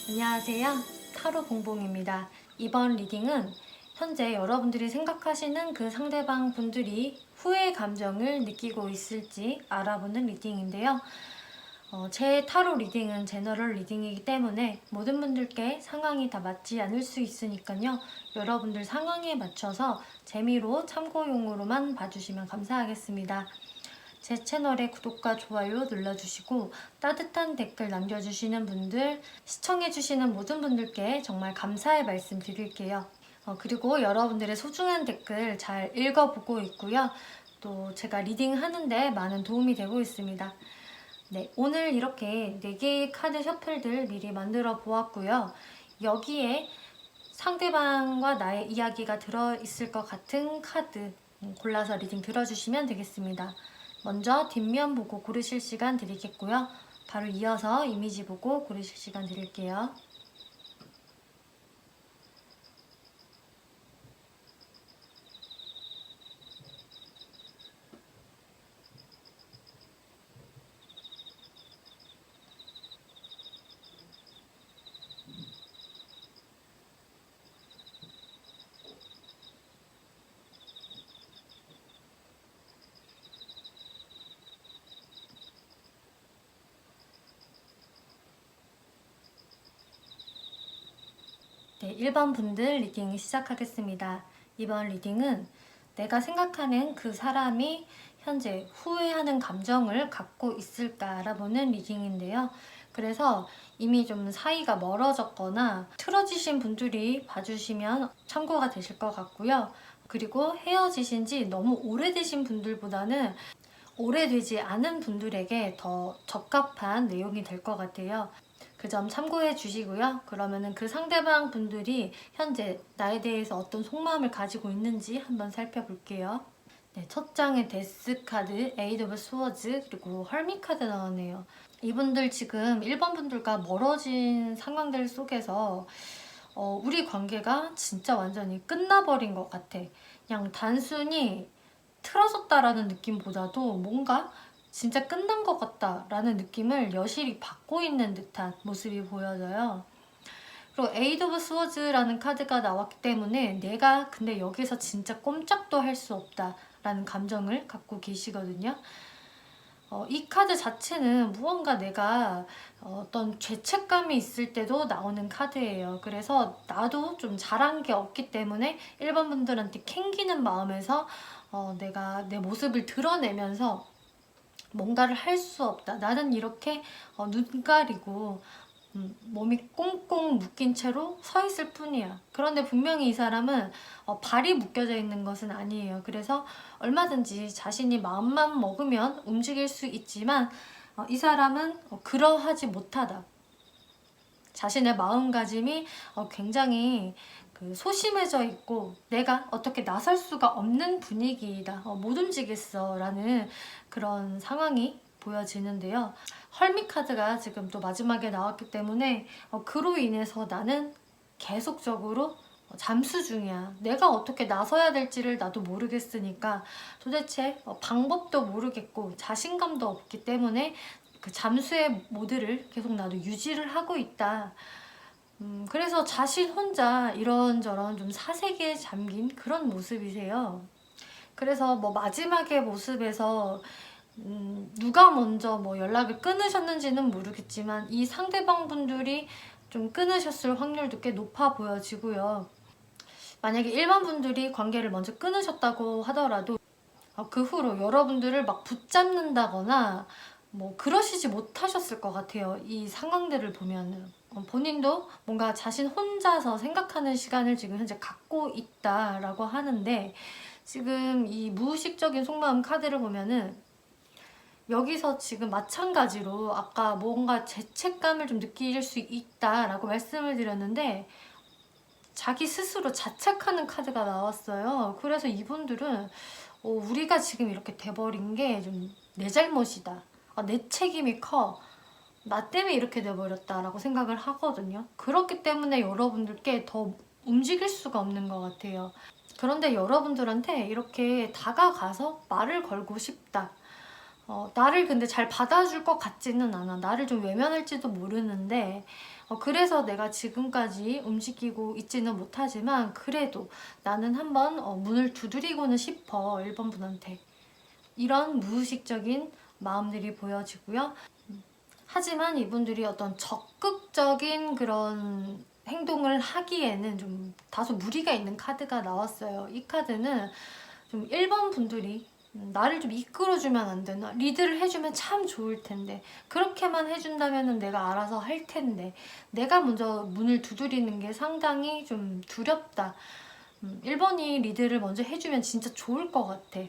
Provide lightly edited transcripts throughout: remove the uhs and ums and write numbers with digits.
안녕하세요. 타로 봉봉입니다. 이번 리딩은 현재 여러분들이 생각하시는 그 상대방 분들이 후회 감정을 느끼고 있을지 알아보는 리딩인데요. 제 타로 리딩은 제너럴 리딩이기 때문에 모든 분들께 상황이 다 맞지 않을 수 있으니까요. 여러분들 상황에 맞춰서 재미로 참고용으로만 봐주시면 감사하겠습니다. 제 채널에 구독과 좋아요 눌러주시고 따뜻한 댓글 남겨주시는 분들, 시청해주시는 모든 분들께 정말 감사의 말씀 드릴게요. 그리고 여러분들의 소중한 댓글 잘 읽어보고 있고요. 또 제가 리딩하는데 많은 도움이 되고 있습니다. 네, 오늘 이렇게 4개의 카드 셔플들 미리 만들어 보았고요. 여기에 상대방과 나의 이야기가 들어있을 것 같은 카드 골라서 리딩 들어주시면 되겠습니다. 먼저 뒷면 보고 고르실 시간 드리겠고요. 바로 이어서 이미지 보고 고르실 시간 드릴게요. 네, 1번 분들 리딩 시작하겠습니다. 이번 리딩은 내가 생각하는 그 사람이 현재 후회하는 감정을 갖고 있을까 알아보는 리딩인데요. 그래서 이미 좀 사이가 멀어졌거나 틀어지신 분들이 봐주시면 참고가 되실 것 같고요. 그리고 헤어지신 지 너무 오래되신 분들보다는 오래되지 않은 분들에게 더 적합한 내용이 될 것 같아요. 그 점 참고해 주시고요. 그러면은 그 상대방 분들이 현재 나에 대해서 어떤 속마음을 가지고 있는지 한번 살펴볼게요. 네, 첫 장에 데스 카드, 에이드 오브 스워즈, 그리고 헐미 카드 나왔네요. 이분들 지금 1번 분들과 멀어진 상황들 속에서 우리 관계가 진짜 완전히 끝나버린 것 같아. 그냥 단순히 틀어졌다라는 느낌보다도 뭔가 진짜 끝난 것 같다라는 느낌을 여실히 받고 있는 듯한 모습이 보여져요. 그리고 에이드 오브 스워즈라는 카드가 나왔기 때문에 내가 근데 여기서 진짜 꼼짝도 할 수 없다라는 감정을 갖고 계시거든요. 이 카드 자체는 무언가 내가 어떤 죄책감이 있을 때도 나오는 카드예요. 그래서 나도 좀 잘한 게 없기 때문에 1번 분들한테 캥기는 마음에서 내가 내 모습을 드러내면서 뭔가를 할 수 없다. 나는 이렇게 눈 가리고 몸이 꽁꽁 묶인 채로 서 있을 뿐이야. 그런데 분명히 이 사람은 발이 묶여져 있는 것은 아니에요. 그래서 얼마든지 자신이 마음만 먹으면 움직일 수 있지만 이 사람은 그러하지 못하다. 자신의 마음가짐이 굉장히 소심해져 있고 내가 어떻게 나설 수가 없는 분위기이다. 못 움직였어 라는 그런 상황이 보여지는데요. 헐미 카드가 지금 또 마지막에 나왔기 때문에 그로 인해서 나는 계속적으로 잠수 중이야. 내가 어떻게 나서야 될지를 나도 모르겠으니까 도대체 방법도 모르겠고 자신감도 없기 때문에 그 잠수의 모드를 계속 나도 유지를 하고 있다. 그래서 자신 혼자 이런저런 좀 사색에 잠긴 그런 모습이세요. 그래서 뭐 마지막의 모습에서 누가 먼저 뭐 연락을 끊으셨는지는 모르겠지만 이 상대방 분들이 좀 끊으셨을 확률도 꽤 높아 보여지고요. 만약에 일반 분들이 관계를 먼저 끊으셨다고 하더라도 그 후로 여러분들을 막 붙잡는다거나 뭐 그러시지 못하셨을 것 같아요. 이 상황들을 보면은 본인도 뭔가 자신 혼자서 생각하는 시간을 지금 현재 갖고 있다라고 하는데 지금 이 무의식적인 속마음 카드를 보면은 여기서 지금 마찬가지로 아까 뭔가 죄책감을 좀 느낄 수 있다라고 말씀을 드렸는데 자기 스스로 자책하는 카드가 나왔어요. 그래서 이분들은 우리가 지금 이렇게 돼버린 게 좀 내 잘못이다. 내 책임이 커. 나 때문에 이렇게 돼버렸다라고 생각을 하거든요. 그렇기 때문에 여러분들께 더 움직일 수가 없는 것 같아요. 그런데 여러분들한테 이렇게 다가가서 말을 걸고 싶다. 나를 근데 잘 받아줄 것 같지는 않아. 나를 좀 외면할지도 모르는데 그래서 내가 지금까지 움직이고 있지는 못하지만 그래도 나는 한번 문을 두드리고는 싶어. 1번 분한테. 이런 무의식적인 마음들이 보여지고요. 하지만 이분들이 어떤 적극적인 그런 행동을 하기에는 좀 다소 무리가 있는 카드가 나왔어요. 이 카드는 좀 1번 분들이 나를 좀 이끌어주면 안 되나? 리드를 해주면 참 좋을 텐데 그렇게만 해준다면 내가 알아서 할 텐데 내가 먼저 문을 두드리는 게 상당히 좀 두렵다. 1번이 리드를 먼저 해주면 진짜 좋을 것 같아.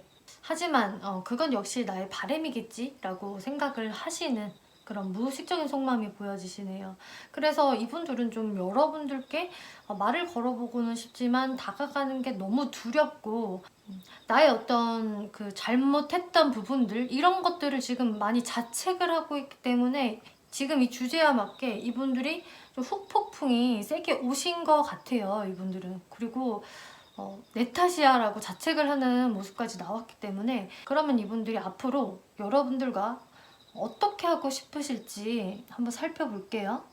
하지만 그건 역시 나의 바람이겠지? 라고 생각을 하시는 그런 무의식적인 속마음이 보여지시네요. 그래서 이분들은 좀 여러분들께 말을 걸어보고는 싶지만 다가가는 게 너무 두렵고 나의 어떤 그 잘못했던 부분들 이런 것들을 지금 많이 자책을 하고 있기 때문에 지금 이 주제와 맞게 이분들이 좀 후폭풍이 세게 오신 것 같아요. 이분들은. 그리고 내 탓이야 라고 자책을 하는 모습까지 나왔기 때문에 그러면 이분들이 앞으로 여러분들과 어떻게 하고 싶으실지 한번 살펴볼게요.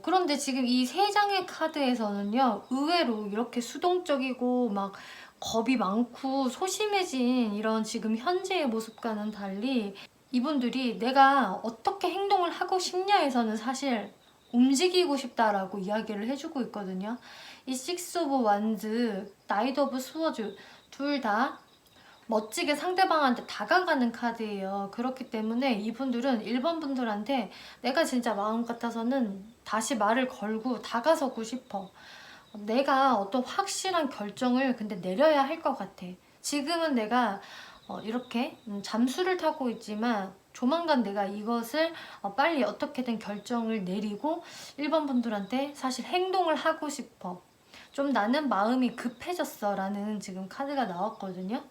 그런데 지금 이 세 장의 카드에서는요, 의외로 이렇게 수동적이고 막 겁이 많고 소심해진 이런 지금 현재의 모습과는 달리 이분들이 내가 어떻게 행동을 하고 싶냐에서는 사실 움직이고 싶다라고 이야기를 해주고 있거든요. 이 식스 오브 완즈, 나이트 오브 스워즈 둘 다 멋지게 상대방한테 다가가는 카드예요. 그렇기 때문에 이분들은 1번 분들한테 내가 진짜 마음 같아서는 다시 말을 걸고 다가서고 싶어. 내가 어떤 확실한 결정을 근데 내려야 할 것 같아. 지금은 내가 이렇게 잠수를 타고 있지만 조만간 내가 이것을 빨리 어떻게든 결정을 내리고 1번 분들한테 사실 행동을 하고 싶어. 좀 나는 마음이 급해졌어 라는 지금 카드가 나왔거든요.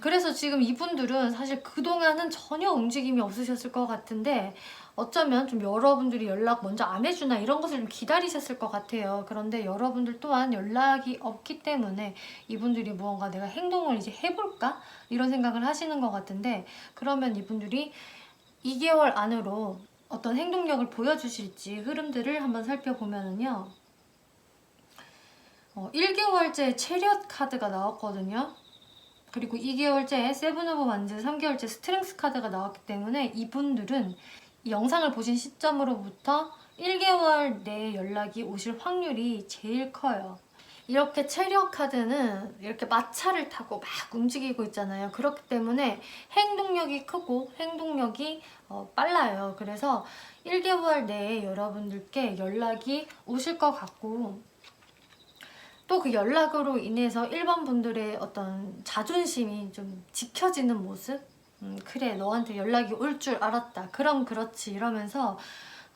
그래서 지금 이분들은 사실 그동안은 전혀 움직임이 없으셨을 것 같은데 어쩌면 좀 여러분들이 연락 먼저 안 해주나 이런 것을 좀 기다리셨을 것 같아요. 그런데 여러분들 또한 연락이 없기 때문에 이분들이 무언가 내가 행동을 이제 해볼까? 이런 생각을 하시는 것 같은데 그러면 이분들이 2개월 안으로 어떤 행동력을 보여주실지 흐름들을 한번 살펴보면은요. 1개월째 체리엇 카드가 나왔거든요. 그리고 2개월째 세븐 오브 완즈, 3개월째 스트렝스 카드가 나왔기 때문에 이분들은 이 영상을 보신 시점으로부터 1개월 내에 연락이 오실 확률이 제일 커요. 이렇게 체리엇 카드는 이렇게 마차를 타고 막 움직이고 있잖아요. 그렇기 때문에 행동력이 크고 행동력이 빨라요. 그래서 1개월 내에 여러분들께 연락이 오실 것 같고 또 그 연락으로 인해서 1번 분들의 어떤 자존심이 좀 지켜지는 모습? 그래 너한테 연락이 올 줄 알았다. 그럼 그렇지 이러면서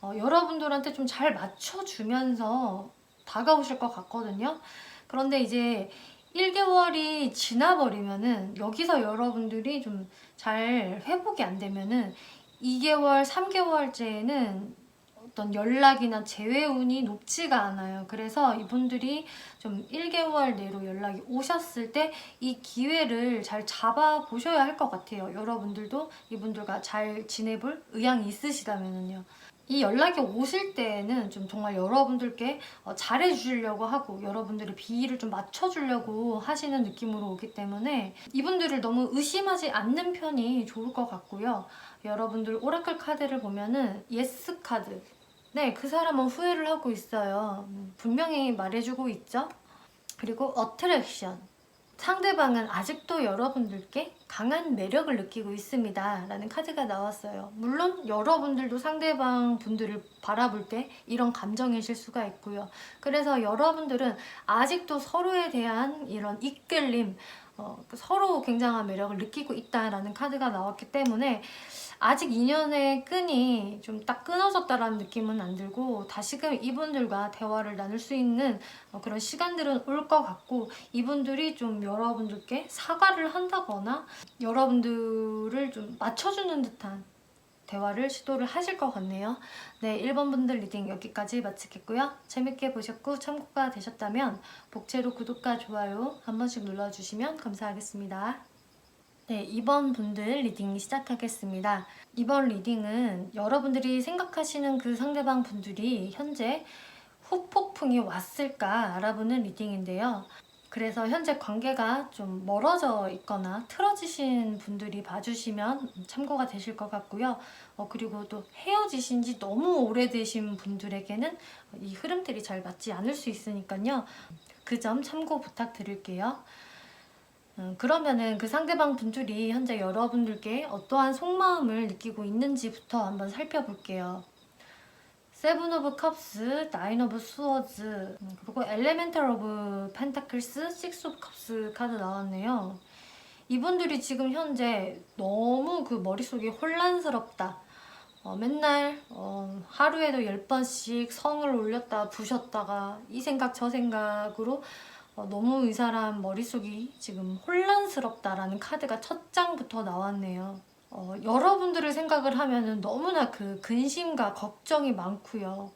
여러분들한테 좀 잘 맞춰주면서 다가오실 것 같거든요. 그런데 이제 1개월이 지나버리면은 여기서 여러분들이 좀 잘 회복이 안 되면은 2개월, 3개월째는 어떤 연락이나 재회 운이 높지가 않아요. 그래서 이분들이 좀 1개월 내로 연락이 오셨을 때 이 기회를 잘 잡아 보셔야 할 것 같아요. 여러분들도 이분들과 잘 지내볼 의향이 있으시다면요. 이 연락이 오실 때에는 좀 정말 여러분들께 잘해주려고 하고 여러분들의 비위를 좀 맞춰주려고 하시는 느낌으로 오기 때문에 이분들을 너무 의심하지 않는 편이 좋을 것 같고요. 여러분들 오라클 카드를 보면은 예스 카드. 네, 그 사람은 후회를 하고 있어요. 분명히 말해주고 있죠. 그리고 어트랙션. 상대방은 아직도 여러분들께 강한 매력을 느끼고 있습니다 라는 카드가 나왔어요. 물론 여러분들도 상대방 분들을 바라볼 때 이런 감정이실 수가 있고요. 그래서 여러분들은 아직도 서로에 대한 이런 이끌림, 서로 굉장한 매력을 느끼고 있다라는 카드가 나왔기 때문에 아직 인연의 끈이 좀 딱 끊어졌다라는 느낌은 안 들고 다시금 이분들과 대화를 나눌 수 있는 그런 시간들은 올 것 같고 이분들이 좀 여러분들께 사과를 한다거나 여러분들을 좀 맞춰주는 듯한 대화를 시도를 하실 것 같네요. 네, 1번 분들 리딩 여기까지 마치겠고요. 재밌게 보셨고 참고가 되셨다면 복채로 구독과 좋아요 한 번씩 눌러주시면 감사하겠습니다. 네, 이번 분들 리딩 시작하겠습니다. 이번 리딩은 여러분들이 생각하시는 그 상대방 분들이 현재 후폭풍이 왔을까 알아보는 리딩인데요. 그래서 현재 관계가 좀 멀어져 있거나 틀어지신 분들이 봐주시면 참고가 되실 것 같고요. 그리고 또 헤어지신 지 너무 오래되신 분들에게는 이 흐름들이 잘 맞지 않을 수 있으니까요. 그 점 참고 부탁드릴게요. 그러면은 그 상대방 분들이 현재 여러분들께 어떠한 속마음을 느끼고 있는지부터 한번 살펴볼게요. 세븐 오브 컵스, 나인 오브 스워즈, 그리고 엘레멘탈 오브 펜타클스, 식스 오브 컵스 카드 나왔네요. 이분들이 지금 현재 너무 그 머릿속이 혼란스럽다. 맨날 하루에도 10번씩 성을 올렸다 부셨다가 이 생각 저 생각으로 너무 이 사람 머릿속이 지금 혼란스럽다라는 카드가 첫 장부터 나왔네요. 여러분들을 생각을 하면은 너무나 그 근심과 걱정이 많고요.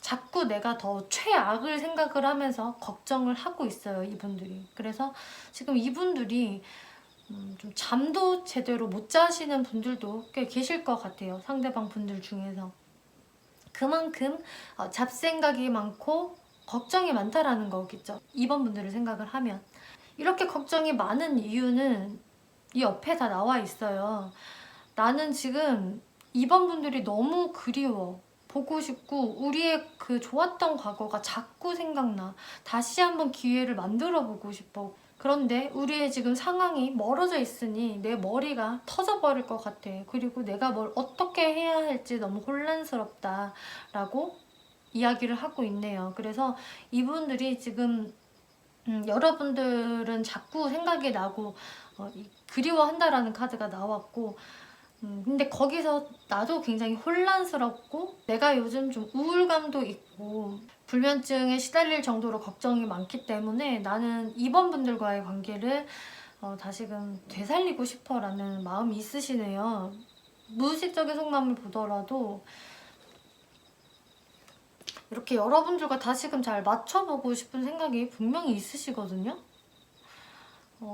자꾸 내가 더 최악을 생각을 하면서 걱정을 하고 있어요, 이분들이. 그래서 지금 이분들이 좀 잠도 제대로 못 자시는 분들도 꽤 계실 것 같아요, 상대방 분들 중에서. 그만큼 잡생각이 많고 걱정이 많다라는 거겠죠, 이번 분들을 생각을 하면. 이렇게 걱정이 많은 이유는 이 옆에 다 나와 있어요. 나는 지금 이번 분들이 너무 그리워. 보고 싶고 우리의 그 좋았던 과거가 자꾸 생각나. 다시 한번 기회를 만들어 보고 싶어. 그런데 우리의 지금 상황이 멀어져 있으니 내 머리가 터져버릴 것 같아. 그리고 내가 뭘 어떻게 해야 할지 너무 혼란스럽다 라고 이야기를 하고 있네요. 그래서 이분들이 지금 여러분들은 자꾸 생각이 나고 그리워한다라는 카드가 나왔고, 근데 거기서 나도 굉장히 혼란스럽고 내가 요즘 좀 우울감도 있고 불면증에 시달릴 정도로 걱정이 많기 때문에 나는 이번 분들과의 관계를 다시금 되살리고 싶어 라는 마음이 있으시네요. 무의식적인 속마음을 보더라도 이렇게 여러분들과 다시금 잘 맞춰보고 싶은 생각이 분명히 있으시거든요.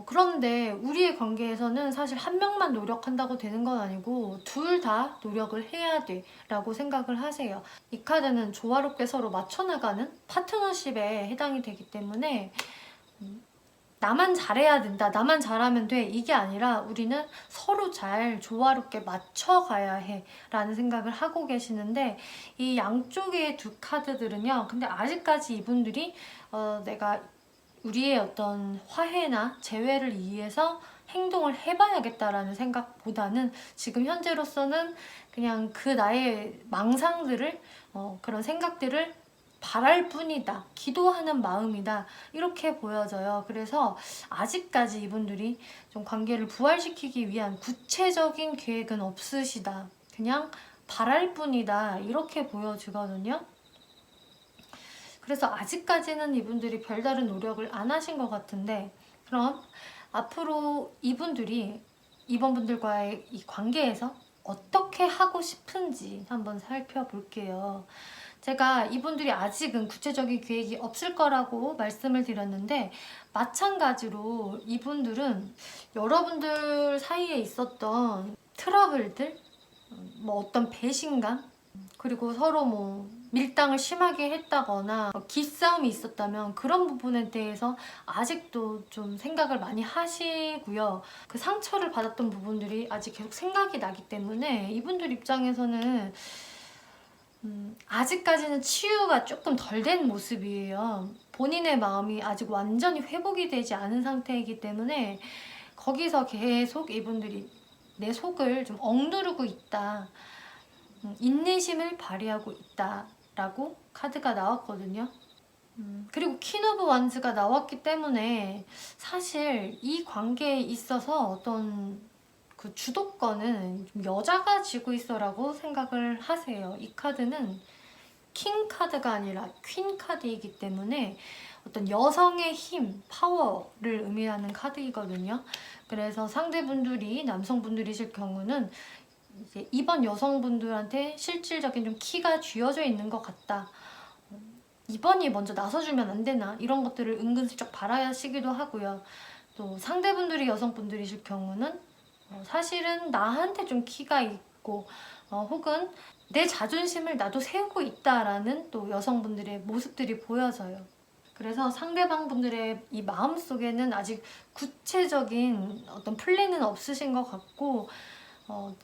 그런데 우리의 관계에서는 사실 한 명만 노력한다고 되는 건 아니고 둘 다 노력을 해야 돼 라고 생각을 하세요. 이 카드는 조화롭게 서로 맞춰나가는 파트너십에 해당이 되기 때문에 나만 잘해야 된다, 나만 잘하면 돼, 이게 아니라 우리는 서로 잘 조화롭게 맞춰가야 해 라는 생각을 하고 계시는데, 이 양쪽의 두 카드들은요, 근데 아직까지 이분들이 내가 우리의 어떤 화해나 재회를 위해서 행동을 해봐야겠다라는 생각보다는 지금 현재로서는 그냥 그 나의 망상들을 그런 생각들을 바랄 뿐이다, 기도하는 마음이다, 이렇게 보여져요. 그래서 아직까지 이분들이 좀 관계를 부활시키기 위한 구체적인 계획은 없으시다, 그냥 바랄 뿐이다, 이렇게 보여지거든요. 그래서 아직까지는 이분들이 별다른 노력을 안 하신 것 같은데, 그럼 앞으로 이분들이 이번 분들과의 이 관계에서 어떻게 하고 싶은지 한번 살펴볼게요. 제가 이분들이 아직은 구체적인 계획이 없을 거라고 말씀을 드렸는데, 마찬가지로 이분들은 여러분들 사이에 있었던 트러블들, 뭐 어떤 배신감, 그리고 서로 뭐 밀당을 심하게 했다거나 기싸움이 있었다면 그런 부분에 대해서 아직도 좀 생각을 많이 하시고요. 그 상처를 받았던 부분들이 아직 계속 생각이 나기 때문에 이분들 입장에서는 아직까지는 치유가 조금 덜 된 모습이에요. 본인의 마음이 아직 완전히 회복이 되지 않은 상태이기 때문에 거기서 계속 이분들이 내 속을 좀 억누르고 있다, 인내심을 발휘하고 있다 라고 카드가 나왔거든요. 그리고 퀸 오브 완즈가 나왔기 때문에 사실 이 관계에 있어서 어떤 그 주도권은 좀 여자가 쥐고 있어 라고 생각을 하세요. 이 카드는 킹 카드가 아니라 퀸 카드이기 때문에 어떤 여성의 힘, 파워를 의미하는 카드이거든요. 그래서 상대분들이 남성분들이실 경우는 이제 이번 여성분들한테 실질적인 좀 키가 쥐어져 있는 것 같다, 이번이 먼저 나서주면 안 되나, 이런 것들을 은근슬쩍 바라시기도 하고요. 또 상대분들이 여성분들이실 경우는 사실은 나한테 좀 키가 있고 혹은 내 자존심을 나도 세우고 있다라는 또 여성분들의 모습들이 보여져요. 그래서 상대방 분들의 이 마음속에는 아직 구체적인 어떤 플랜은 없으신 것 같고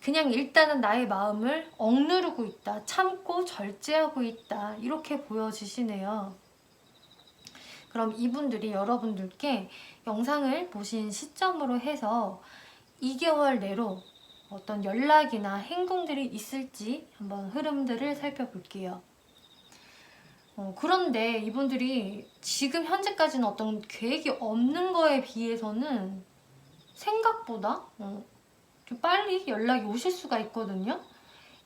그냥 일단은 나의 마음을 억누르고 있다, 참고 절제하고 있다, 이렇게 보여지시네요. 그럼 이분들이 여러분들께 영상을 보신 시점으로 해서 2개월 내로 어떤 연락이나 행동들이 있을지 한번 흐름들을 살펴볼게요. 그런데 이분들이 지금 현재까지는 어떤 계획이 없는 거에 비해서는 생각보다 좀 빨리 연락이 오실 수가 있거든요.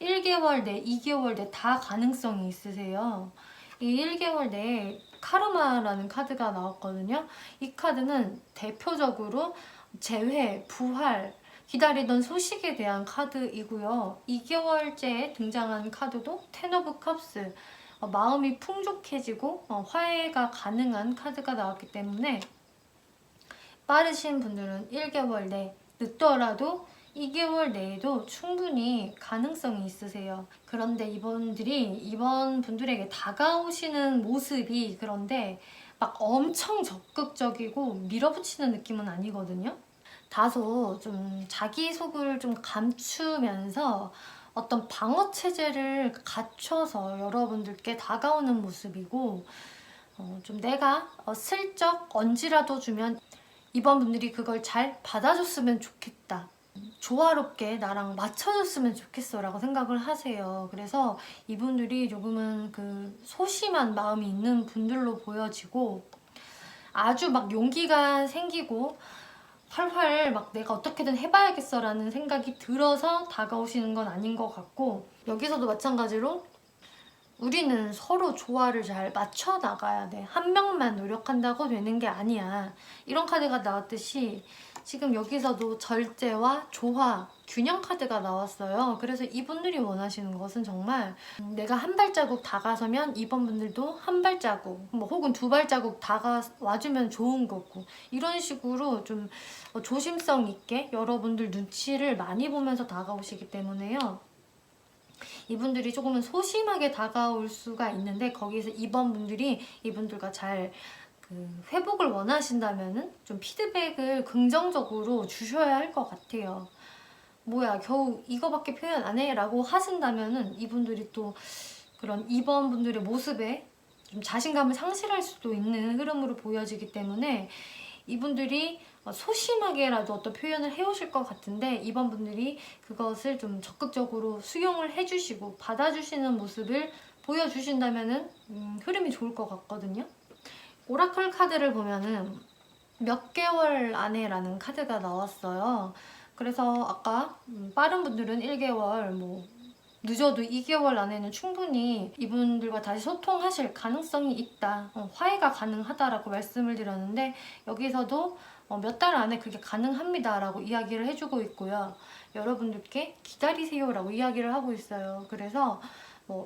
1개월 내, 2개월 내 다 가능성이 있으세요. 이 1개월 내에 카르마라는 카드가 나왔거든요. 이 카드는 대표적으로 재회, 부활, 기다리던 소식에 대한 카드이고요. 2개월째에 등장한 카드도 텐 오브 컵스, 마음이 풍족해지고 화해가 가능한 카드가 나왔기 때문에 빠르신 분들은 1개월 내, 늦더라도 2개월 내에도 충분히 가능성이 있으세요. 그런데 이번 분들에게 다가오시는 모습이 그런데 막 엄청 적극적이고 밀어붙이는 느낌은 아니거든요. 다소 좀 자기 속을 좀 감추면서 어떤 방어 체제를 갖춰서 여러분들께 다가오는 모습이고 좀 내가 슬쩍 언지라도 주면 이번 분들이 그걸 잘 받아줬으면 좋겠다. 조화롭게 나랑 맞춰줬으면 좋겠어 라고 생각을 하세요. 그래서 이분들이 조금은 그 소심한 마음이 있는 분들로 보여지고 아주 막 용기가 생기고 활활 막 내가 어떻게든 해봐야겠어 라는 생각이 들어서 다가오시는 건 아닌 것 같고 여기서도 마찬가지로 우리는 서로 조화를 잘 맞춰 나가야 돼. 한 명만 노력한다고 되는 게 아니야. 이런 카드가 나왔듯이 지금 여기서도 절제와 조화, 균형 카드가 나왔어요. 그래서 이분들이 원하시는 것은 정말 내가 한 발자국 다가서면 이번 분들도 한 발자국 뭐 혹은 두 발자국 다가와주면 좋은 거고 이런 식으로 좀 조심성 있게 여러분들 눈치를 많이 보면서 다가오시기 때문에요. 이분들이 조금은 소심하게 다가올 수가 있는데 거기서 이번 분들이 이분들과 잘 회복을 원하신다면은 좀 피드백을 긍정적으로 주셔야 할 것 같아요. 뭐야 겨우 이거밖에 표현 안 해? 라고 하신다면은 이분들이 또 그런 이번 분들의 모습에 좀 자신감을 상실할 수도 있는 흐름으로 보여지기 때문에 이분들이 소심하게라도 어떤 표현을 해오실 것 같은데 이번 분들이 그것을 좀 적극적으로 수용을 해주시고 받아주시는 모습을 보여주신다면은 흐름이 좋을 것 같거든요. 오라클 카드를 보면은 몇 개월 안에라는 카드가 나왔어요. 그래서 아까 빠른 분들은 1개월, 뭐 늦어도 2개월 안에는 충분히 이분들과 다시 소통하실 가능성이 있다. 화해가 가능하다라고 말씀을 드렸는데 여기서도 몇 달 안에 그게 가능합니다 라고 이야기를 해주고 있고요. 여러분들께 기다리세요 라고 이야기를 하고 있어요. 그래서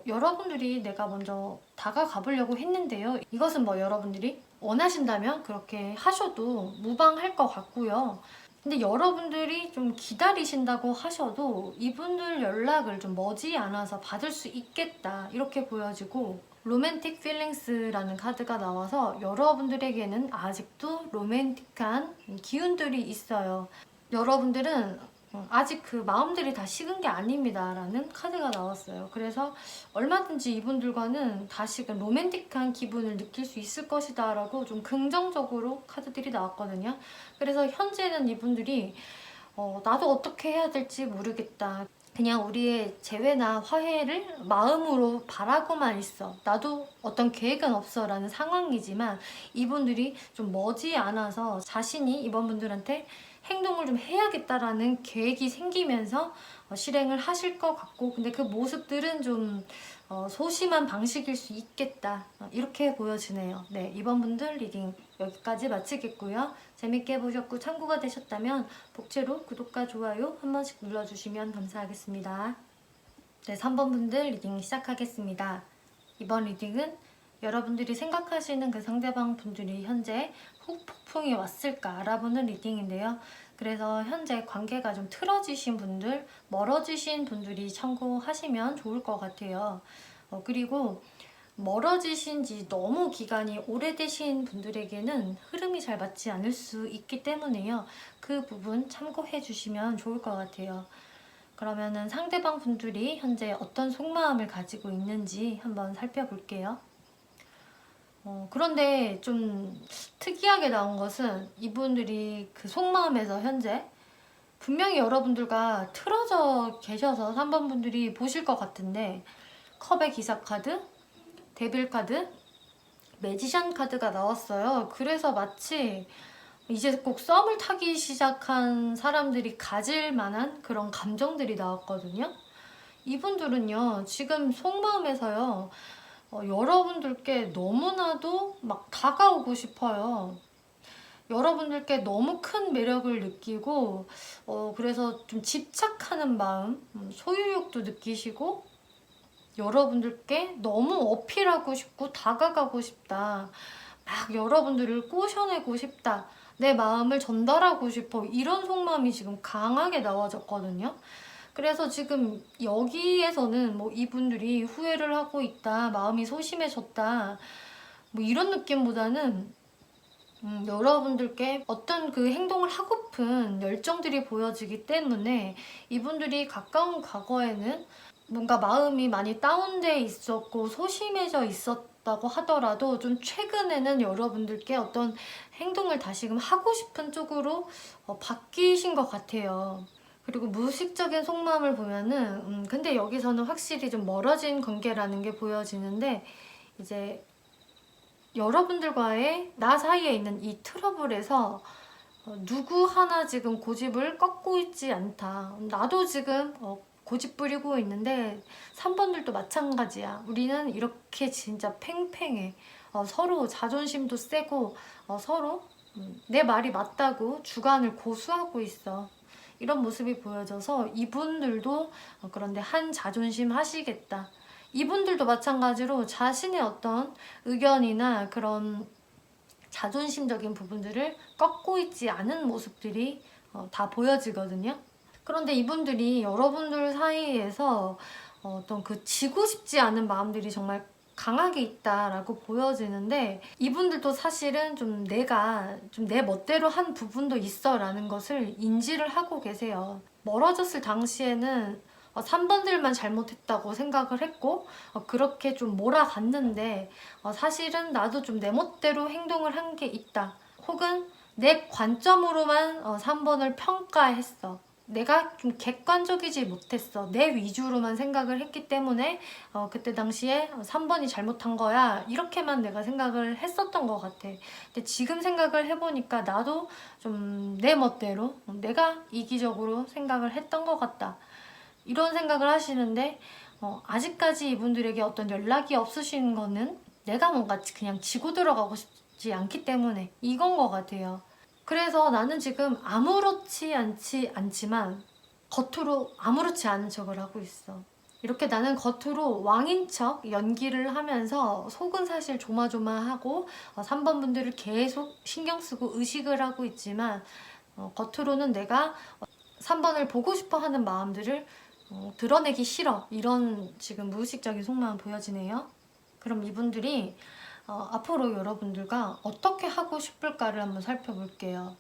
여러분들이 내가 먼저 다가가 보려고 했는데요. 이것은 여러분들이 원하신다면 그렇게 하셔도 무방할 것 같고요. 근데 여러분들이 좀 기다리신다고 하셔도 이분들 연락을 좀 머지않아서 받을 수 있겠다 이렇게 보여지고 로맨틱 필링스라는 카드가 나와서 여러분들에게는 아직도 로맨틱한 기운들이 있어요. 여러분들은 아직 그 마음들이 다 식은 게 아닙니다 라는 카드가 나왔어요. 그래서 얼마든지 이분들과는 다시금 로맨틱한 기분을 느낄 수 있을 것이다 라고 좀 긍정적으로 카드들이 나왔거든요. 그래서 현재는 이분들이 나도 어떻게 해야 될지 모르겠다. 그냥 우리의 재회나 화해를 마음으로 바라고만 있어. 나도 어떤 계획은 없어 라는 상황이지만 이분들이 좀 머지않아서 자신이 이번 분들한테 행동을 좀 해야겠다라는 계획이 생기면서 실행을 하실 것 같고 근데 그 모습들은 좀 소심한 방식일 수 있겠다 이렇게 보여지네요. 네, 이번 분들 리딩 여기까지 마치겠고요. 재밌게 보셨고 참고가 되셨다면 복채로 구독과 좋아요 한 번씩 눌러주시면 감사하겠습니다. 네, 3번 분들 리딩 시작하겠습니다. 이번 리딩은 여러분들이 생각하시는 그 상대방 분들이 현재 폭풍이 왔을까 알아보는 리딩인데요. 그래서 현재 관계가 좀 틀어지신 분들, 멀어지신 분들이 참고하시면 좋을 것 같아요. 그리고 멀어지신 지 너무 기간이 오래되신 분들에게는 흐름이 잘 맞지 않을 수 있기 때문에요. 그 부분 참고해 주시면 좋을 것 같아요. 그러면은 상대방 분들이 현재 어떤 속마음을 가지고 있는지 한번 살펴볼게요. 그런데 좀 특이하게 나온 것은 이분들이 그 속마음에서 현재 분명히 여러분들과 틀어져 계셔서 3번 분들이 보실 것 같은데 컵의 기사 카드, 데빌 카드, 매지션 카드가 나왔어요. 그래서 마치 이제 꼭 썸을 타기 시작한 사람들이 가질 만한 그런 감정들이 나왔거든요. 이분들은요, 지금 속마음에서요, 여러분들께 너무나도 막 다가오고 싶어요. 여러분들께 너무 큰 매력을 느끼고, 그래서 좀 집착하는 마음, 소유욕도 느끼시고, 여러분들께 너무 어필하고 싶고 다가가고 싶다. 막 여러분들을 꼬셔내고 싶다. 내 마음을 전달하고 싶어. 이런 속마음이 지금 강하게 나와졌거든요. 그래서 지금 여기에서는 뭐 이분들이 후회를 하고 있다. 마음이 소심해졌다. 뭐 이런 느낌보다는 여러분들께 어떤 그 행동을 하고픈 열정들이 보여지기 때문에 이분들이 가까운 과거에는 뭔가 마음이 많이 다운돼 있었고 소심해져 있었다고 하더라도 좀 최근에는 여러분들께 어떤 행동을 다시금 하고 싶은 쪽으로 바뀌신 것 같아요. 그리고 무의식적인 속마음을 보면은 근데 여기서는 확실히 좀 멀어진 관계라는 게 보여지는데 이제 여러분들과의 나 사이에 있는 이 트러블에서 누구 하나 지금 고집을 꺾고 있지 않다. 나도 지금 고집 부리고 있는데 3번들도 마찬가지야. 우리는 이렇게 진짜 팽팽해. 서로 자존심도 세고 서로 내 말이 맞다고 주관을 고수하고 있어. 이런 모습이 보여져서 이분들도 그런데 한 자존심 하시겠다. 이분들도 마찬가지로 자신의 어떤 의견이나 그런 자존심적인 부분들을 꺾고 있지 않은 모습들이 다 보여지거든요. 그런데 이분들이 여러분들 사이에서 어떤 그 지고 싶지 않은 마음들이 정말 강하게 있다라고 보여지는데 이분들도 사실은 좀 내가 좀 내 멋대로 한 부분도 있어 라는 것을 인지를 하고 계세요. 멀어졌을 당시에는 3번들만 잘못했다고 생각을 했고 그렇게 좀 몰아갔는데 사실은 나도 좀 내 멋대로 행동을 한 게 있다. 혹은 내 관점으로만 3번을 평가했어. 내가 좀 객관적이지 못했어. 내 위주로만 생각을 했기 때문에 그때 당시에 3번이 잘못한 거야. 이렇게만 내가 생각을 했었던 것 같아. 근데 지금 생각을 해보니까 나도 좀 내 멋대로 내가 이기적으로 생각을 했던 것 같다. 이런 생각을 하시는데 아직까지 이분들에게 어떤 연락이 없으신 거는 내가 뭔가 그냥 지고 들어가고 싶지 않기 때문에 이건 것 같아요. 그래서 나는 지금 아무렇지 않지만 겉으로 아무렇지 않은 척을 하고 있어. 이렇게 나는 겉으로 왕인 척 연기를 하면서 속은 사실 조마조마하고 3번 분들을 계속 신경 쓰고 의식을 하고 있지만 겉으로는 내가 3번을 보고 싶어 하는 마음들을 드러내기 싫어. 이런 지금 무의식적인 속마음 보여지네요. 그럼 이분들이 앞으로 여러분들과 어떻게 하고 싶을까를 한번 살펴볼게요.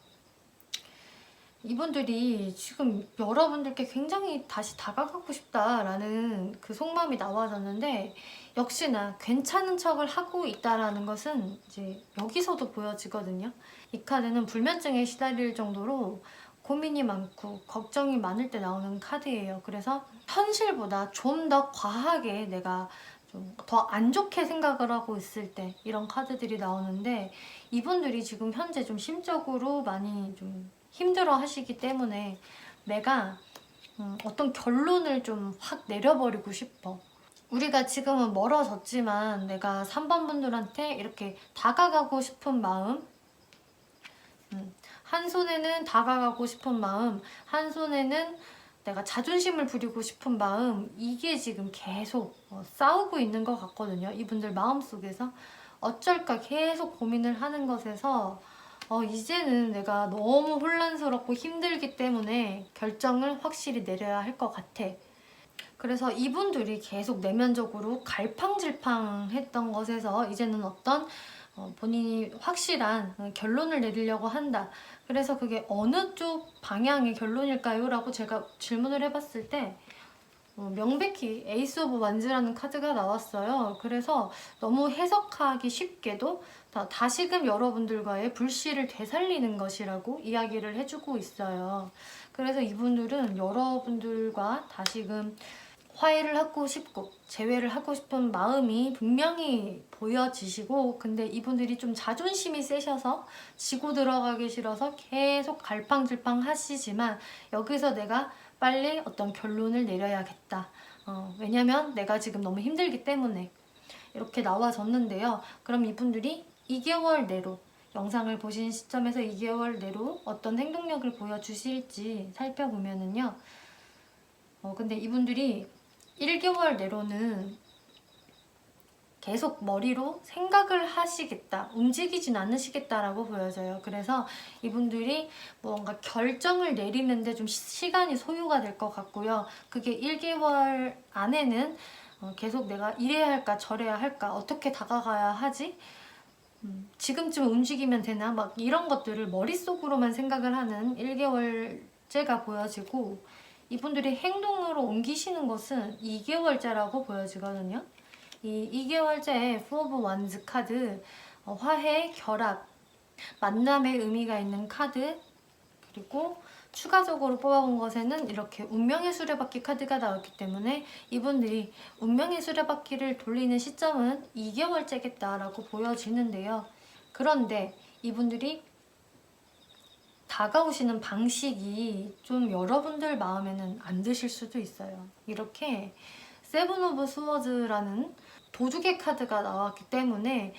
이분들이 지금 여러분들께 굉장히 다시 다가가고 싶다라는 그 속마음이 나와졌는데 역시나 괜찮은 척을 하고 있다라는 것은 이제 여기서도 보여지거든요. 이 카드는 불면증에 시달릴 정도로 고민이 많고 걱정이 많을 때 나오는 카드예요. 그래서 현실보다 좀 더 과하게 내가 좀 더 안 좋게 생각을 하고 있을 때 이런 카드들이 나오는데 이분들이 지금 현재 좀 심적으로 많이 좀 힘들어 하시기 때문에 내가 어떤 결론을 좀 확 내려버리고 싶어. 우리가 지금은 멀어졌지만 내가 3번 분들한테 이렇게 다가가고 싶은 마음, 한 손에는 다가가고 싶은 마음, 한 손에는 내가 자존심을 부리고 싶은 마음, 이게 지금 계속 싸우고 있는 것 같거든요. 이분들 마음속에서 어쩔까 계속 고민을 하는 것에서 이제는 내가 너무 혼란스럽고 힘들기 때문에 결정을 확실히 내려야 할 것 같아. 그래서 이분들이 계속 내면적으로 갈팡질팡했던 것에서 이제는 어떤 본인이 확실한 결론을 내리려고 한다. 그래서 그게 어느 쪽 방향의 결론일까요? 라고 제가 질문을 해봤을 때 명백히 에이스 오브 완즈라는 카드가 나왔어요. 그래서 너무 해석하기 쉽게도 다시금 여러분들과의 불씨를 되살리는 것이라고 이야기를 해주고 있어요. 그래서 이분들은 여러분들과 다시금 화해를 하고 싶고 재회를 하고 싶은 마음이 분명히 보여지시고, 근데 이분들이 좀 자존심이 세셔서 지고 들어가기 싫어서 계속 갈팡질팡 하시지만, 여기서 내가 빨리 어떤 결론을 내려야겠다. 왜냐면 내가 지금 너무 힘들기 때문에 이렇게 나와졌는데요. 그럼 이분들이 2개월 내로, 영상을 보신 시점에서 2개월 내로 어떤 행동력을 보여주실지 살펴보면은요. 근데 이분들이 1개월 내로는 계속 머리로 생각을 하시겠다, 움직이진 않으시겠다라고 보여져요. 그래서 이분들이 뭔가 결정을 내리는데 좀 시간이 소요가 될 것 같고요. 그게 1개월 안에는 계속 내가 이래야 할까 저래야 할까, 어떻게 다가가야 하지, 지금쯤 움직이면 되나, 막 이런 것들을 머릿속으로만 생각을 하는 1개월째가 보여지고, 이분들이 행동으로 옮기시는 것은 2개월째라고 보여지거든요. 이 2개월째의 Four of Wands 카드, 화해, 결합, 만남의 의미가 있는 카드, 그리고 추가적으로 뽑아본 것에는 이렇게 운명의 수레바퀴 카드가 나왔기 때문에 이분들이 운명의 수레바퀴를 돌리는 시점은 2개월째겠다라고 보여지는데요. 그런데 이분들이 다가오시는 방식이 좀 여러분들 마음에는 안 드실 수도 있어요. 이렇게 세븐 오브 스워즈라는 도둑의 카드가 나왔기 때문에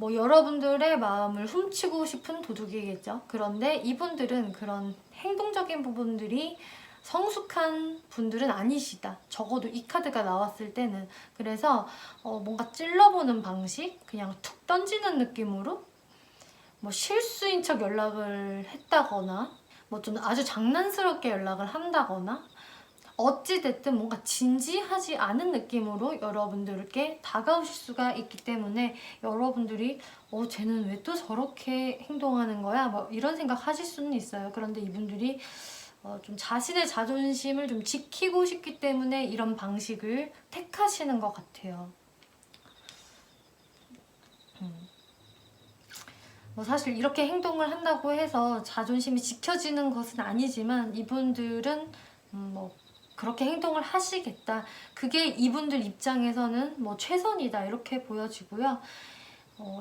여러분들의 마음을 훔치고 싶은 도둑이겠죠. 그런데 이분들은 그런 행동적인 부분들이 성숙한 분들은 아니시다. 적어도 이 카드가 나왔을 때는. 그래서 뭔가 찔러보는 방식, 그냥 툭 던지는 느낌으로 실수인 척 연락을 했다거나 좀 아주 장난스럽게 연락을 한다거나, 어찌됐든 뭔가 진지하지 않은 느낌으로 여러분들께 다가오실 수가 있기 때문에 여러분들이 쟤는 왜 또 저렇게 행동하는 거야? 이런 생각 하실 수는 있어요. 그런데 이분들이 좀 자신의 자존심을 좀 지키고 싶기 때문에 이런 방식을 택하시는 것 같아요. 사실 이렇게 행동을 한다고 해서 자존심이 지켜지는 것은 아니지만, 이분들은 그렇게 행동을 하시겠다. 그게 이분들 입장에서는 최선이다, 이렇게 보여지고요.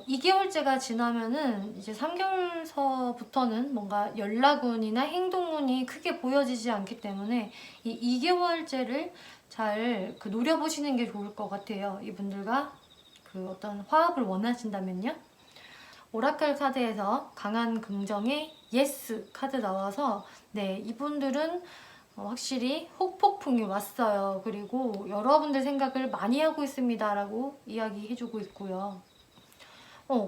2개월째가 지나면은 이제 3개월서부터는 뭔가 연락운이나 행동운이 크게 보여지지 않기 때문에 이 2개월째를 잘 노려보시는 게 좋을 것 같아요. 이분들과 어떤 화합을 원하신다면요. 오라클 카드에서 강한 긍정의 예스 카드 나와서, 이분들은 확실히 혹폭풍이 왔어요. 그리고 여러분들 생각을 많이 하고 있습니다 라고 이야기해주고 있고요.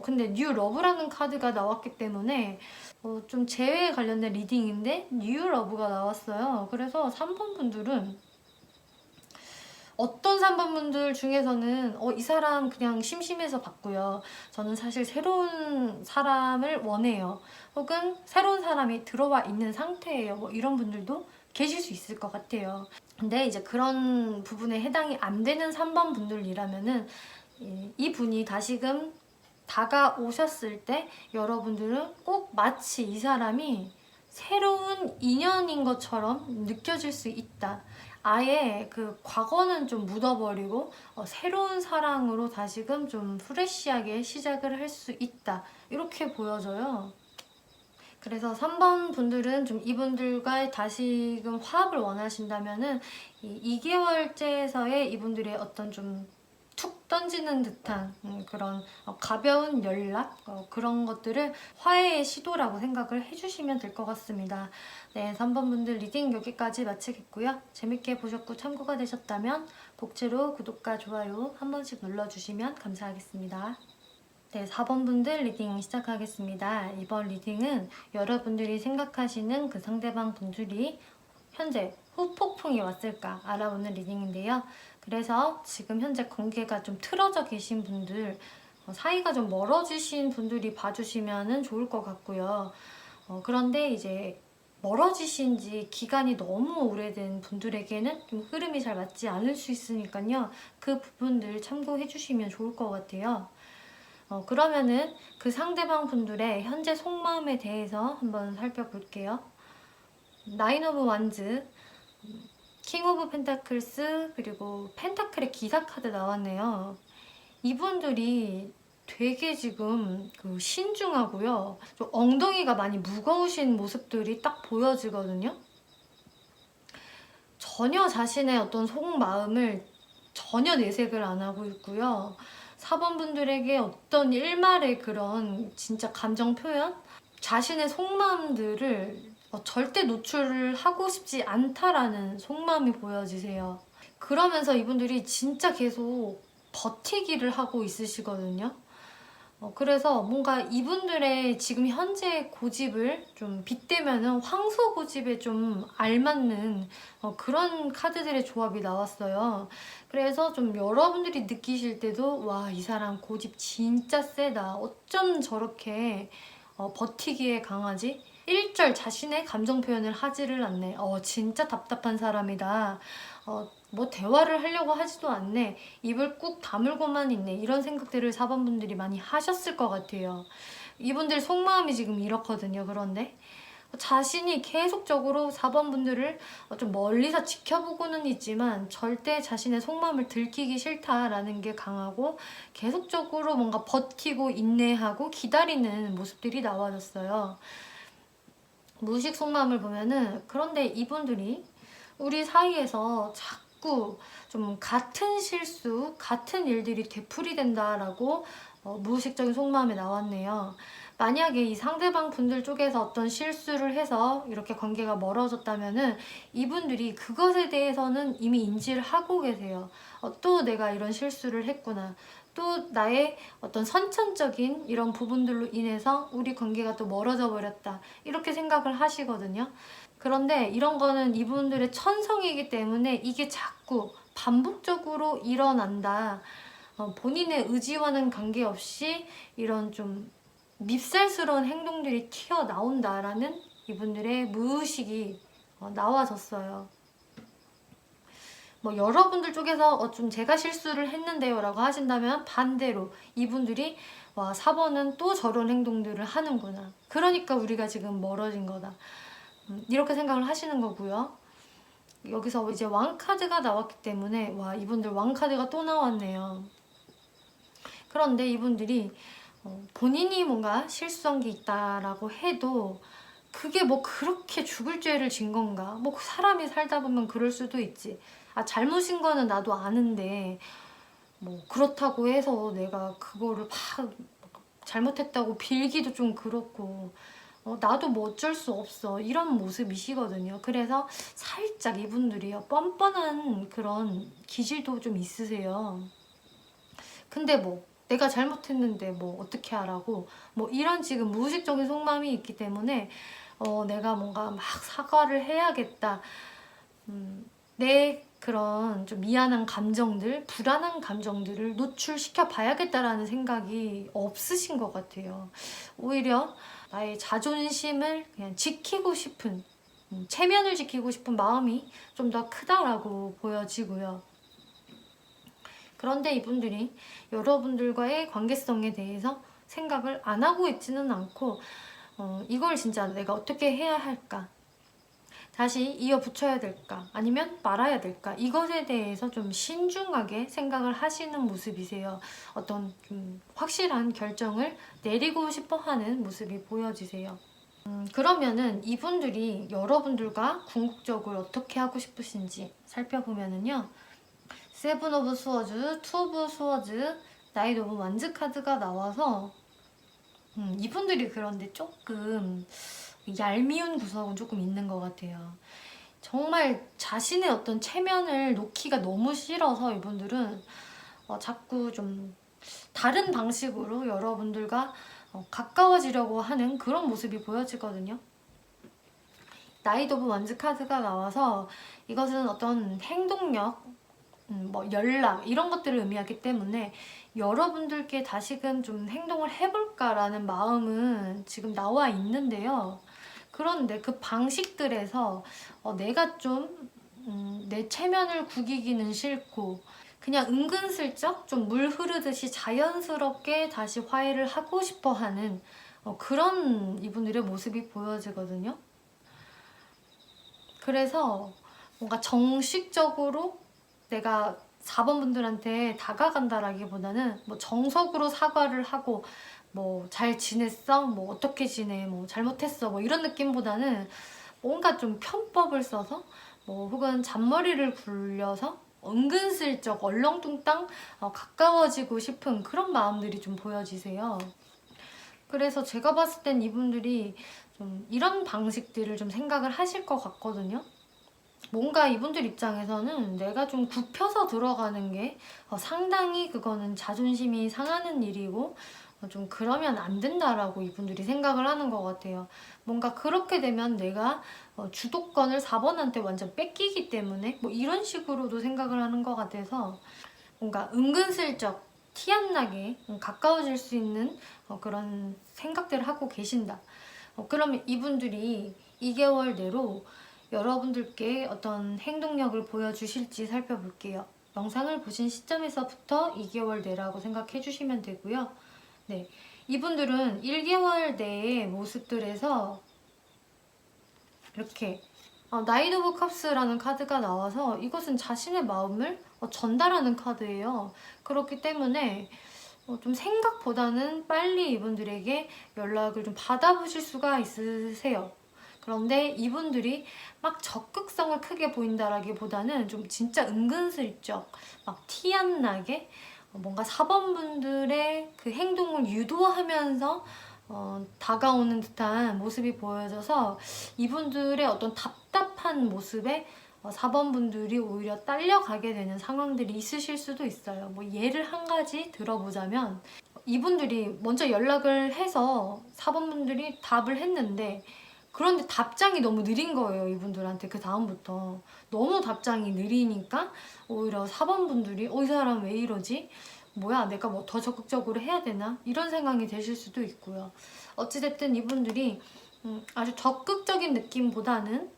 근데 뉴 러브라는 카드가 나왔기 때문에 좀 재회에 관련된 리딩인데 뉴 러브가 나왔어요. 그래서 3번 분들은, 어떤 3번 분들 중에서는 이 사람 그냥 심심해서 봤고요. 저는 사실 새로운 사람을 원해요. 혹은 새로운 사람이 들어와 있는 상태예요. 이런 분들도 계실 수 있을 것 같아요. 근데 이제 그런 부분에 해당이 안 되는 3번 분들이라면은 이 분이 다시금 다가오셨을 때 여러분들은 꼭 마치 이 사람이 새로운 인연인 것처럼 느껴질 수 있다. 아예 과거는 좀 묻어버리고 새로운 사랑으로 다시금 좀 프레시하게 시작을 할 수 있다. 이렇게 보여져요. 그래서 3번 분들은 좀 이분들과 다시금 화합을 원하신다면은 이 2개월째에서의 이분들의 어떤 좀 툭 던지는 듯한 그런 가벼운 연락, 그런 것들을 화해의 시도라고 생각을 해주시면 될 것 같습니다. 네, 3번 분들 리딩 여기까지 마치겠고요. 재밌게 보셨고 참고가 되셨다면 복채로 구독과 좋아요 한 번씩 눌러주시면 감사하겠습니다. 네, 4번 분들 리딩 시작하겠습니다. 이번 리딩은 여러분들이 생각하시는 그 상대방 분들이 현재 후폭풍이 왔을까 알아보는 리딩인데요. 그래서 지금 현재 관계가 좀 틀어져 계신 분들, 사이가 좀 멀어지신 분들이 봐주시면 좋을 것 같고요. 그런데 이제 멀어지신 지 기간이 너무 오래된 분들에게는 좀 흐름이 잘 맞지 않을 수 있으니까요. 그 부분들 참고해 주시면 좋을 것 같아요. 그러면은 그 상대방 분들의 현재 속마음에 대해서 한번 살펴볼게요. 나인 오브 완즈, 킹 오브 펜타클스, 그리고 펜타클의 기사 카드 나왔네요. 이분들이 되게 지금 신중하고요. 좀 엉덩이가 많이 무거우신 모습들이 딱 보여지거든요. 전혀 자신의 어떤 속마음을 전혀 내색을 안 하고 있고요. 4번 분들에게 어떤 일말의 그런 진짜 감정 표현? 자신의 속마음들을 절대 노출을 하고 싶지 않다라는 속마음이 보여지세요. 그러면서 이분들이 진짜 계속 버티기를 하고 있으시거든요. 그래서 뭔가 이분들의 지금 현재 고집을 좀 빗대면은 황소 고집에 좀 알맞는 그런 카드들의 조합이 나왔어요. 그래서 좀 여러분들이 느끼실 때도 와, 이 사람 고집 진짜 세다. 어쩜 저렇게 버티기에 강하지? 일절 자신의 감정 표현을 하지를 않네. 진짜 답답한 사람이다. 뭐 대화를 하려고 하지도 않네. 입을 꾹 다물고만 있네. 이런 생각들을 4번 분들이 많이 하셨을 것 같아요. 이분들 속마음이 지금 이렇거든요. 그런데 자신이 계속적으로 4번 분들을 좀 멀리서 지켜보고는 있지만 절대 자신의 속마음을 들키기 싫다라는 게 강하고 계속적으로 뭔가 버티고 인내하고 기다리는 모습들이 나와졌어요. 무의식 속마음을 보면은, 그런데 이분들이 우리 사이에서 자꾸 좀 같은 실수, 같은 일들이 되풀이된다라고 무의식적인 속마음에 나왔네요. 만약에 이 상대방 분들 쪽에서 어떤 실수를 해서 이렇게 관계가 멀어졌다면은 이분들이 그것에 대해서는 이미 인지를 하고 계세요. 또 내가 이런 실수를 했구나. 또 나의 어떤 선천적인 이런 부분들로 인해서 우리 관계가 또 멀어져 버렸다. 이렇게 생각을 하시거든요. 그런데 이런 거는 이분들의 천성이기 때문에 이게 자꾸 반복적으로 일어난다. 본인의 의지와는 관계없이 이런 좀 밉살스러운 행동들이 튀어나온다라는 이분들의 무의식이 나와졌어요. 뭐 여러분들 쪽에서 좀 제가 실수를 했는데요 라고 하신다면 반대로 이분들이 와, 4번은 또 저런 행동들을 하는구나. 그러니까 우리가 지금 멀어진 거다. 이렇게 생각을 하시는 거고요. 여기서 이제 왕카드가 나왔기 때문에 와, 이분들 왕카드가 또 나왔네요. 그런데 이분들이 본인이 뭔가 실수한 게 있다라고 해도 그게 뭐 그렇게 죽을 죄를 진 건가? 뭐 사람이 살다 보면 그럴 수도 있지. 잘못인 거는 나도 아는데 뭐 그렇다고 해서 내가 그거를 막 잘못했다고 빌기도 좀 그렇고 나도 뭐 어쩔 수 없어 이런 모습이시거든요. 그래서 살짝 이분들이요 뻔뻔한 그런 기질도 좀 있으세요. 근데 뭐 내가 잘못했는데 뭐 어떻게 하라고 뭐 이런 지금 무의식적인 속마음이 있기 때문에 내가 뭔가 막 사과를 해야겠다. 내 그런 좀 미안한 감정들, 불안한 감정들을 노출시켜 봐야겠다라는 생각이 없으신 것 같아요. 오히려 나의 자존심을 그냥 지키고 싶은, 체면을 지키고 싶은 마음이 좀 더 크다라고 보여지고요. 그런데 이분들이 여러분들과의 관계성에 대해서 생각을 안 하고 있지는 않고 이걸 진짜 내가 어떻게 해야 할까? 다시 이어붙여야 될까? 아니면 말아야 될까? 이것에 대해서 좀 신중하게 생각을 하시는 모습이세요. 어떤 좀 확실한 결정을 내리고 싶어 하는 모습이 보여지세요. 그러면은 이분들이 여러분들과 궁극적으로 어떻게 하고 싶으신지 살펴보면은요. 세븐 오브 스워즈, 투 오브 스워즈, 나이트 오브 완즈 카드가 나와서 이분들이 그런데 조금 얄미운 구석은 조금 있는 것 같아요. 정말 자신의 어떤 체면을 놓기가 너무 싫어서 이분들은 자꾸 좀 다른 방식으로 여러분들과 가까워지려고 하는 그런 모습이 보여지거든요. 나이트 오브 원즈 카드가 나와서 이것은 어떤 행동력, 뭐 연락 이런 것들을 의미하기 때문에 여러분들께 다시금 좀 행동을 해볼까라는 마음은 지금 나와 있는데요. 그런데 그 방식들에서 내가 좀 내 체면을 구기기는 싫고 그냥 은근슬쩍 좀 물 흐르듯이 자연스럽게 다시 화해를 하고 싶어 하는 그런 이분들의 모습이 보여지거든요. 그래서 뭔가 정식적으로 내가 4번 분들한테 다가간다라기보다는 뭐 정석으로 사과를 하고 뭐 잘 지냈어? 뭐 어떻게 지내? 뭐 잘못했어? 뭐 이런 느낌보다는 뭔가 좀 편법을 써서 뭐 혹은 잔머리를 굴려서 은근슬쩍 얼렁뚱땅 가까워지고 싶은 그런 마음들이 좀 보여지세요. 그래서 제가 봤을 땐 이분들이 좀 이런 방식들을 좀 생각을 하실 것 같거든요. 뭔가 이분들 입장에서는 내가 좀 굽혀서 들어가는 게 상당히 그거는 자존심이 상하는 일이고 좀 그러면 안 된다라고 이분들이 생각을 하는 것 같아요. 뭔가 그렇게 되면 내가 주도권을 4번한테 완전 뺏기기 때문에 뭐 이런 식으로도 생각을 하는 것 같아서 뭔가 은근슬쩍 티 안 나게 가까워질 수 있는 그런 생각들을 하고 계신다. 그러면 이분들이 2개월 내로 여러분들께 어떤 행동력을 보여주실지 살펴볼게요. 영상을 보신 시점에서부터 2개월 내라고 생각해 주시면 되고요. 네, 이분들은 1개월 내의 모습들에서 이렇게 나이트 오브 컵스라는 카드가 나와서 이것은 자신의 마음을 전달하는 카드예요. 그렇기 때문에 좀 생각보다는 빨리 이분들에게 연락을 좀 받아보실 수가 있으세요. 그런데 이분들이 막 적극성을 크게 보인다라기보다는 좀 진짜 은근슬쩍 막 티 안 나게 뭔가 4번 분들의 그 행동을 유도하면서 다가오는 듯한 모습이 보여져서 이분들의 어떤 답답한 모습에 4번 분들이 오히려 딸려가게 되는 상황들이 있으실 수도 있어요. 뭐 예를 한 가지 들어보자면 이분들이 먼저 연락을 해서 4번 분들이 답을 했는데 그런데 답장이 너무 느린 거예요. 이분들한테 그 다음부터 너무 답장이 느리니까 오히려 4번 분들이 이 사람 왜 이러지? 뭐야 내가 뭐 더 적극적으로 해야 되나? 이런 생각이 드실 수도 있고요. 어찌됐든 이분들이 아주 적극적인 느낌보다는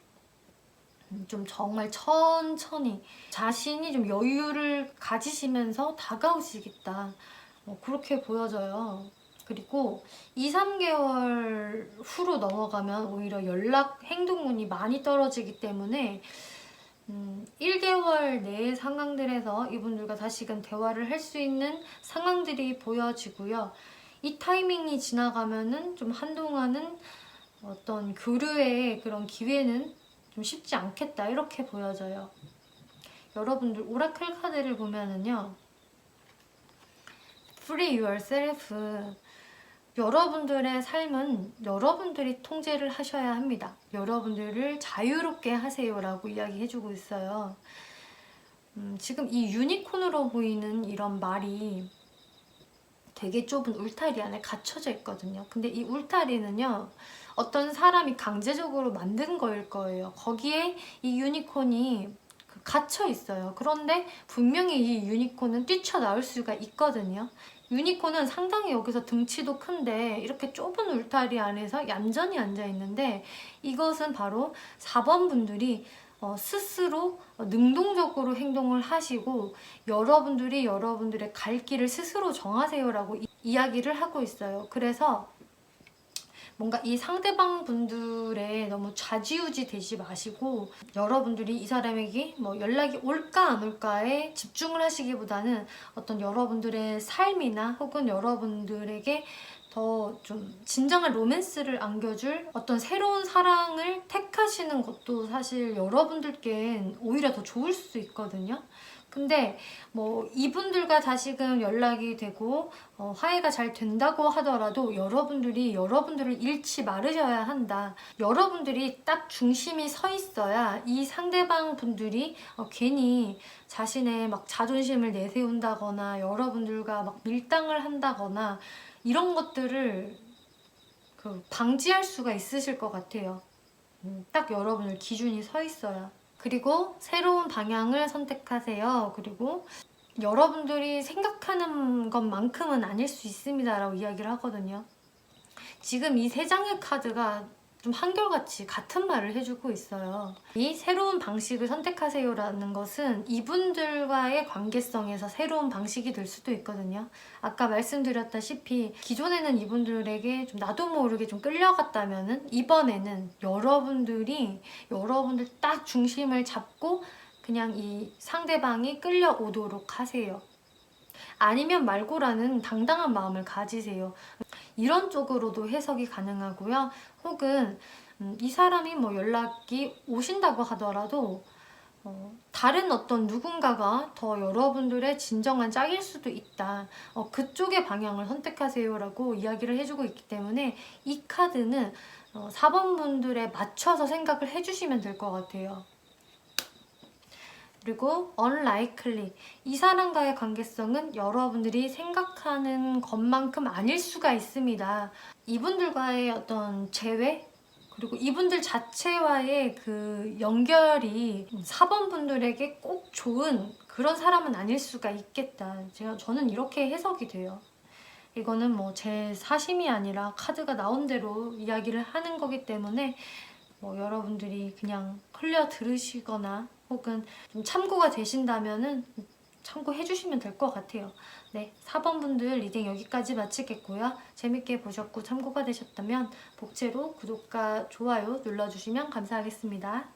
좀 정말 천천히 자신이 좀 여유를 가지시면서 다가오시겠다. 그렇게 보여져요. 그리고 2, 3개월 후로 넘어가면 오히려 연락 행동운이 많이 떨어지기 때문에 1개월 내의 상황들에서 이분들과 다시금 대화를 할 수 있는 상황들이 보여지고요. 이 타이밍이 지나가면은 좀 한동안은 어떤 교류의 그런 기회는 좀 쉽지 않겠다 이렇게 보여져요. 여러분들 오라클 카드를 보면은요. Free yourself. 여러분들의 삶은 여러분들이 통제를 하셔야 합니다. 여러분들을 자유롭게 하세요라고 이야기해주고 있어요. 지금 이 유니콘으로 보이는 이런 말이 되게 좁은 울타리 안에 갇혀져 있거든요. 근데 이 울타리는요. 어떤 사람이 강제적으로 만든 거일 거예요. 거기에 이 유니콘이 갇혀 있어요. 그런데 분명히 이 유니콘은 뛰쳐나올 수가 있거든요. 유니콘은 상당히 여기서 등치도 큰데 이렇게 좁은 울타리 안에서 얌전히 앉아 있는데 이것은 바로 4번 분들이 스스로 능동적으로 행동을 하시고 여러분들이 여러분들의 갈 길을 스스로 정하세요라고 이야기를 하고 있어요. 그래서 뭔가 이 상대방 분들의 너무 좌지우지 되지 마시고 여러분들이 이 사람에게 뭐 연락이 올까 안 올까에 집중을 하시기보다는 어떤 여러분들의 삶이나 혹은 여러분들에게 더 좀 진정한 로맨스를 안겨줄 어떤 새로운 사랑을 택하시는 것도 사실 여러분들께 오히려 더 좋을 수 있거든요. 근데 뭐 이분들과 다시금 연락이 되고 화해가 잘 된다고 하더라도 여러분들이 여러분들을 잃지 말으셔야 한다. 여러분들이 딱 중심이 서 있어야 이 상대방 분들이 괜히 자신의 막 자존심을 내세운다거나 여러분들과 막 밀당을 한다거나 이런 것들을 방지할 수가 있으실 것 같아요. 딱 여러분들 기준이 서 있어야. 그리고 새로운 방향을 선택하세요. 그리고 여러분들이 생각하는 것만큼은 아닐 수 있습니다 라고 이야기를 하거든요. 지금 이 세 장의 카드가 좀 한결같이 같은 말을 해주고 있어요. 이 새로운 방식을 선택하세요 라는 것은 이분들과의 관계성에서 새로운 방식이 될 수도 있거든요. 아까 말씀드렸다시피 기존에는 이분들에게 좀 나도 모르게 좀 끌려갔다면은 이번에는 여러분들 딱 중심을 잡고 그냥 이 상대방이 끌려오도록 하세요. 아니면 말고라는 당당한 마음을 가지세요. 이런 쪽으로도 해석이 가능하고요. 혹은 이 사람이 뭐 연락이 오신다고 하더라도 다른 어떤 누군가가 더 여러분들의 진정한 짝일 수도 있다. 그쪽의 방향을 선택하세요 라고 이야기를 해주고 있기 때문에 이 카드는 4번 분들에 맞춰서 생각을 해주시면 될 것 같아요. 그리고 unlikely, 이 사람과의 관계성은 여러분들이 생각하는 것만큼 아닐 수가 있습니다. 이분들과의 어떤 재회 그리고 이분들 자체와의 그 연결이 4번 분들에게 꼭 좋은 그런 사람은 아닐 수가 있겠다. 저는 이렇게 해석이 돼요. 이거는 뭐 제 사심이 아니라 카드가 나온 대로 이야기를 하는 거기 때문에 뭐 여러분들이 그냥 흘려 들으시거나 혹은 좀 참고가 되신다면은 참고해 주시면 될 것 같아요. 네, 4번 분들 리딩 여기까지 마치겠고요. 재밌게 보셨고 참고가 되셨다면 복채로 구독과 좋아요 눌러주시면 감사하겠습니다.